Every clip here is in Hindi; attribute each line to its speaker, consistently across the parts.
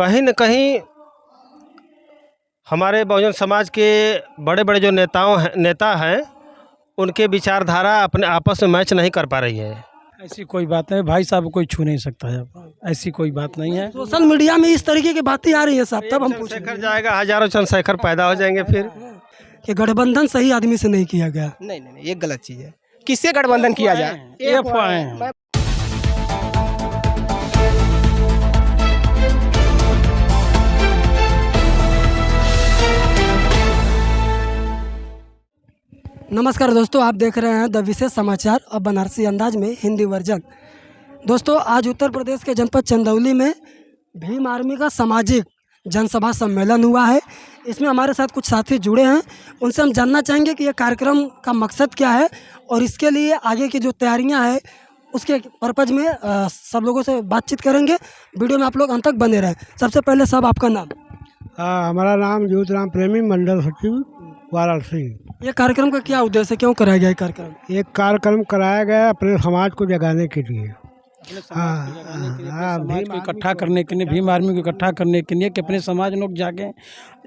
Speaker 1: कहीं न कहीं हमारे बहुजन समाज के बड़े बड़े जो नेता हैं उनके विचारधारा अपने आपस में मैच नहीं कर पा रही है।
Speaker 2: ऐसी कोई बात नहीं भाई साहब, कोई छू नहीं सकता है, ऐसी कोई बात नहीं है।
Speaker 3: सोशल मीडिया में इस तरीके की बातें आ रही है साहब, तब हम पूछ रहे
Speaker 1: चंद्रशेखर जाएगा, हजारों चंद्रशेखर पैदा हो जाएंगे फिर।
Speaker 3: हैं कि गठबंधन सही आदमी से नहीं किया गया।
Speaker 4: नहीं, ये गलत चीज़ है। किससे गठबंधन किया जाए?
Speaker 2: ये अफवाहें हैं।
Speaker 3: नमस्कार दोस्तों, आप देख रहे हैं द विशेष समाचार और बनारसी अंदाज में हिंदी वर्जन। दोस्तों, आज उत्तर प्रदेश के जनपद चंदौली में भीम आर्मी का सामाजिक जनसभा सम्मेलन हुआ है। इसमें हमारे साथ कुछ साथी जुड़े हैं, उनसे हम जानना चाहेंगे कि यह कार्यक्रम का मकसद क्या है और इसके लिए आगे की जो तैयारियां हैं उसके पर्पज में सब लोगों से बातचीत करेंगे। वीडियो में आप लोग अंत तक बने रहें। सबसे पहले सब आपका नाम?
Speaker 5: हमारा नाम ज्योतिराम प्रेमी, मंडल सचिव वाराणसी।
Speaker 3: ये कार्यक्रम का क्या उद्देश्य है, क्यों कराया गया ये कार्यक्रम?
Speaker 5: एक कार्यक्रम कराया गया अपने समाज को जगाने के लिए,
Speaker 2: समाज को इकट्ठा करने के लिए, भीम आर्मी को इकट्ठा करने के लिए कि अपने समाज लोग जाके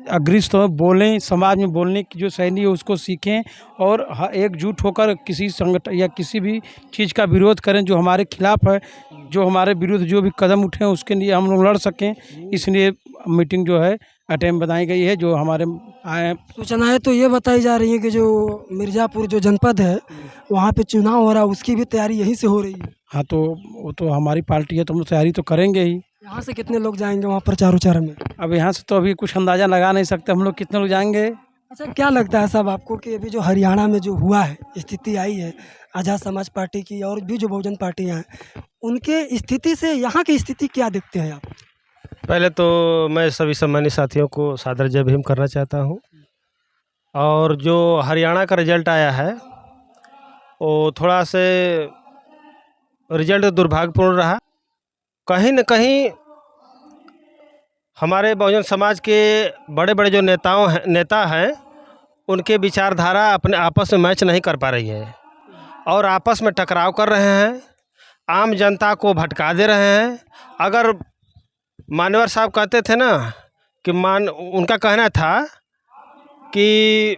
Speaker 2: अग्रस्त हो, बोलें, समाज में बोलने की जो शैली है उसको सीखें और एकजुट होकर किसी संगठन या किसी भी चीज़ का विरोध करें जो हमारे खिलाफ है, जो हमारे विरुद्ध जो भी कदम उठे उसके लिए हम लोग लड़ सकें। इसलिए मीटिंग जो है अटेम्प बताई गई है। जो हमारे आए
Speaker 3: सूचनाएं तो ये बताई जा रही है कि जो मिर्ज़ापुर जो जनपद है वहाँ पे चुनाव हो रहा है, उसकी भी तैयारी यहीं से हो रही है।
Speaker 2: हाँ, तो वो तो हमारी पार्टी है तो हम लोग तैयारी तो करेंगे ही।
Speaker 3: यहाँ से कितने लोग जाएंगे वहाँ प्रचार उचार में?
Speaker 2: अब यहाँ से तो अभी कुछ अंदाज़ा लगा नहीं सकते हम लोग कितने लोग जाएंगे।
Speaker 3: अच्छा, क्या लगता है साहब आपको कि अभी जो हरियाणा में जो हुआ है, स्थिति आई है आज़ाद समाज पार्टी की और भी जो बहुजन पार्टियाँ हैं, उनके स्थिति से यहाँ की स्थिति क्या देखते हैं आप?
Speaker 1: पहले तो मैं सभी सम्मानित साथियों को सादर जय भीम करना चाहता हूँ। और जो हरियाणा का रिजल्ट आया है वो थोड़ा से रिजल्ट दुर्भाग्यपूर्ण रहा। कहीं न कहीं हमारे बहुजन समाज के बड़े बड़े जो नेता हैं उनके विचारधारा अपने आपस में मैच नहीं कर पा रही है और आपस में टकराव कर रहे हैं, आम जनता को भटका दे रहे हैं। अगर मानवर साहब कहते थे ना कि उनका कहना था कि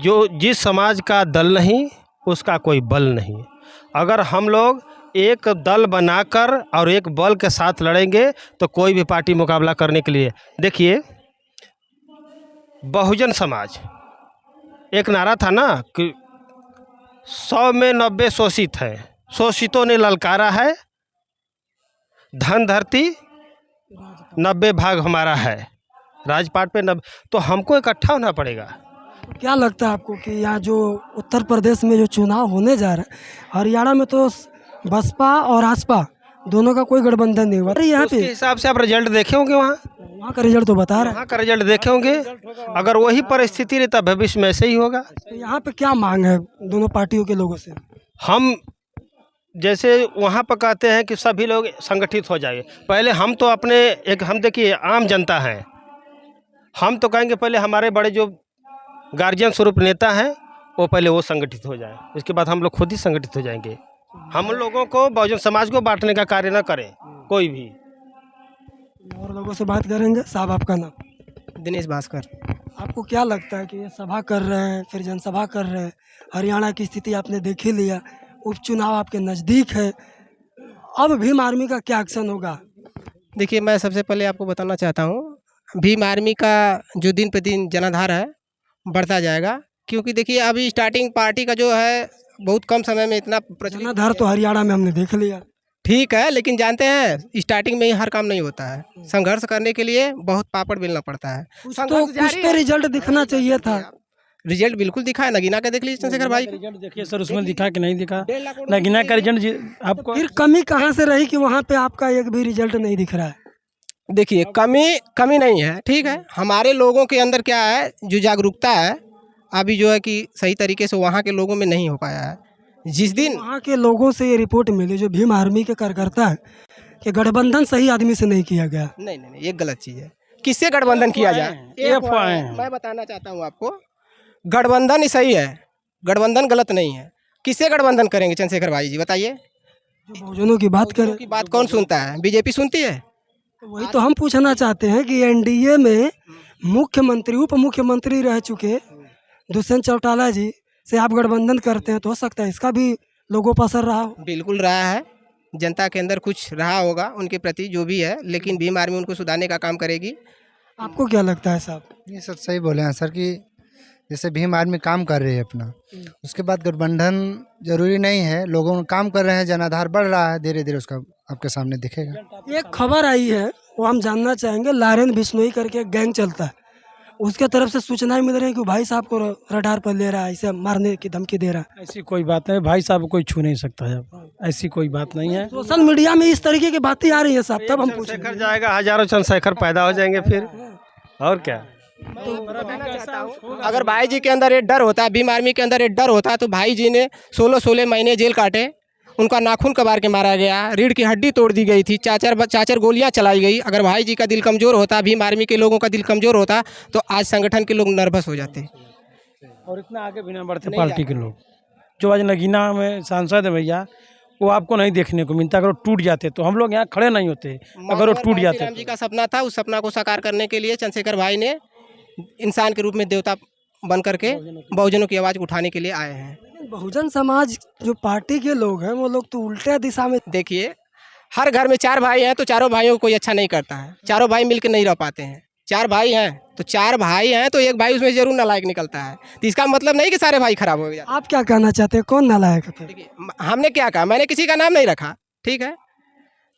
Speaker 1: जो जिस समाज का दल नहीं उसका कोई बल नहीं। अगर हम लोग एक दल बनाकर और एक बल के साथ लड़ेंगे तो कोई भी पार्टी मुकाबला करने के लिए, देखिए बहुजन समाज एक नारा था ना कि 100 में 90 शोषित हैं, शोषितों ने ललकारा है, धन धरती 90 भाग हमारा है, राजपाट पे 90। तो हमको इकट्ठा होना पड़ेगा।
Speaker 3: क्या लगता है आपको कि यहाँ जो उत्तर प्रदेश में जो चुनाव होने जा रहा है, हरियाणा में तो बसपा और आसपा दोनों का कोई गठबंधन नहीं हुआ, यहाँ
Speaker 1: उसके
Speaker 3: पे
Speaker 1: हिसाब से आप रिजल्ट देखे होंगे,
Speaker 3: वहाँ का रिजल्ट तो बता रहा है।
Speaker 1: वहाँ का रिजल्ट देखे होंगे। अगर वही परिस्थिति रहता भविष्य में ऐसे ही होगा।
Speaker 3: तो यहाँ पे क्या मांग है दोनों पार्टियों के लोगों से?
Speaker 1: हम जैसे वहाँ पर कहते हैं कि सभी लोग संगठित हो जाए, पहले हम तो अपने हम देखिए आम जनता हैं, हम तो कहेंगे पहले हमारे बड़े जो गार्जियन स्वरूप नेता हैं वो पहले वो संगठित हो जाए, इसके बाद हम लोग खुद ही संगठित हो जाएंगे। हम लोगों को बहुजन समाज को बांटने का कार्य न करें कोई भी।
Speaker 3: और लोगों से बात करेंगे। साहब आपका नाम?
Speaker 4: दिनेश भास्कर।
Speaker 3: आपको क्या लगता है कि ये सभा कर रहे हैं, फिर जनसभा कर रहे हैं, हरियाणा की स्थिति आपने देख ही लिया, उपचुनाव आपके नज़दीक है, अब भीम आर्मी का क्या एक्शन होगा?
Speaker 4: देखिए, मैं सबसे पहले आपको बताना चाहता हूँ, भीम आर्मी का जो दिन पे दिन जनाधार है बढ़ता जाएगा। क्योंकि देखिए अभी स्टार्टिंग पार्टी का जो है बहुत कम समय में इतना प्रचलित,
Speaker 3: जनाधार तो हरियाणा में हमने देख लिया।
Speaker 4: ठीक है, लेकिन जानते हैं स्टार्टिंग में ही हर काम नहीं होता है। संघर्ष करने के लिए बहुत पापड़ बेलना पड़ता है।
Speaker 3: कुछ तो रिजल्ट दिखना चाहिए था।
Speaker 4: रिजल्ट बिल्कुल दिखा है, नगीना का देख लीजिए चंद्रशेखर भाई।
Speaker 2: रिजल्ट देखिए सर, उसमें दिखा कि नहीं दिखा? नगीना का रिजल्ट आपको
Speaker 3: फिर कमी कहाँ से रही कि वहाँ पे आपका एक भी रिजल्ट नहीं दिख रहा है?
Speaker 4: देखिए कमी नहीं है, ठीक है। हमारे लोगों के अंदर क्या है, जो जागरूकता है अभी जो है कि सही तरीके से वहाँ के लोगों में नहीं हो पाया है। जिस दिन
Speaker 3: वहाँ के लोगों से ये रिपोर्ट मिली जो भीम आर्मी के कार्यकर्ता है कि गठबंधन सही आदमी से नहीं किया गया।
Speaker 4: नहीं, ये गलत चीज़ है। किससे गठबंधन किया जाए?
Speaker 2: ये अफवाहें हैं।
Speaker 4: मैं बताना चाहता हूँ आपको, गठबंधन ही सही है, गठबंधन गलत नहीं है। किससे गठबंधन करेंगे चंद्रशेखर भाई जी, बताइए।
Speaker 3: जो बहुजनों की बात करें,
Speaker 4: की बात कौन सुनता है? बीजेपी सुनती है?
Speaker 3: वही तो हम पूछना चाहते हैं कि एनडीए में मुख्यमंत्री उप मुख्यमंत्री रह चुके दुष्यंत चौटाला जी से आप गठबंधन करते हैं, तो हो सकता है इसका भी लोगों पर असर रहा हो।
Speaker 4: बिल्कुल रहा है, जनता के अंदर कुछ रहा होगा उनके प्रति जो भी है, लेकिन भीम आर्मी उनको सुधारने का काम करेगी।
Speaker 3: आपको क्या लगता है साहब?
Speaker 6: ये सर सही बोले हैं सर कि जैसे भीम आर्मी काम कर रही है अपना, उसके बाद गठबंधन जरूरी नहीं है, लोगों काम कर रहे हैं, जनाधार बढ़ रहा है, धीरे धीरे उसका आपके सामने दिखेगा।
Speaker 3: एक खबर आई है वो हम जानना चाहेंगे, लारेन बिश्नोई करके एक गैंग चलता है, उसके तरफ से सूचनाएं मिल रही है कि भाई साहब को रडार पर ले रहा है, इसे मारने की धमकी दे रहा है।
Speaker 2: ऐसी कोई बात नहीं, भाई साहब को कोई छू नहीं सकता है, ऐसी कोई बात नहीं है।
Speaker 3: सोशल मीडिया में इस तरीके की बातें आ रही है साहब, तब हम पूछेंगे।
Speaker 1: चंद्रशेखर जाएगा, हजारों चंद्रशेखर पैदा हो जाएंगे फिर, और क्या।
Speaker 4: अगर भाई जी के अंदर ये डर होता, भीम आर्मी के अंदर ये डर होता, तो भाई जी ने 16-16 महीने जेल काटे, उनका नाखून कबार के मारा गया, रीढ़ की हड्डी तोड़ दी गई थी, चार गोलियां चलाई गई। अगर भाई जी का दिल कमज़ोर होता, भीम आर्मी के लोगों का दिल कमज़ोर होता, तो आज संगठन के लोग नर्वस हो जाते
Speaker 2: और इतना आगे भी ना बढ़ते पार्टी के लोग। जो आज नगीना में सांसद है भैया, वो आपको नहीं देखने को मिलता। अगर वो टूट जाते तो हम लोग यहाँ खड़े नहीं होते, अगर वो टूट जाते।
Speaker 4: राम जी का सपना था, उस सपना को साकार करने के लिए चंद्रशेखर भाई ने इंसान के रूप में देवता बन करके बहुजनों की आवाज़ उठाने के लिए आए हैं।
Speaker 3: बहुजन समाज जो पार्टी के लोग हैं वो लोग तो उल्टे दिशा में।
Speaker 4: देखिए, हर घर में 4 भाई हैं, तो चारों भाइयों को कोई अच्छा नहीं करता है, चारों भाई मिलकर नहीं रह पाते हैं। 4 भाई हैं तो 4 भाई हैं, तो एक भाई उसमें जरूर नालायक निकलता है, तो इसका मतलब नहीं कि सारे भाई खराब हो गए।
Speaker 3: आप क्या कहना चाहते हैं, कौन नालायक है?
Speaker 4: देखिए, हमने क्या कहा, मैंने किसी का नाम नहीं रखा, ठीक है।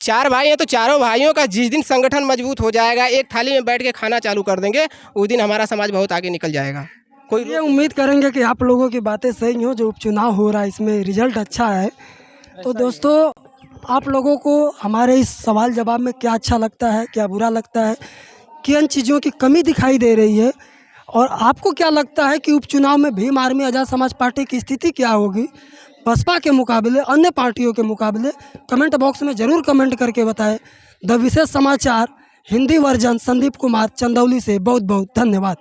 Speaker 4: 4 भाई हैं तो चारों भाइयों का जिस दिन संगठन मजबूत हो जाएगा, एक थाली में बैठ के खाना चालू कर देंगे, उस दिन हमारा समाज बहुत आगे निकल जाएगा। कोई
Speaker 3: ये उम्मीद करेंगे कि आप लोगों की बातें सही हो, जो उपचुनाव हो रहा है इसमें रिजल्ट अच्छा है। तो दोस्तों, आप लोगों को हमारे इस सवाल जवाब में क्या अच्छा लगता है, क्या बुरा लगता है, किन चीज़ों की कमी दिखाई दे रही है, और आपको क्या लगता है कि उपचुनाव में भीम आर्मी आज़ाद समाज पार्टी की स्थिति क्या होगी बसपा के मुकाबले, अन्य पार्टियों के मुकाबले? कमेंट बॉक्स में ज़रूर कमेंट करके बताएं। द विशेष समाचार हिंदी वर्जन संदीप कुमार चंदौली से बहुत बहुत धन्यवाद।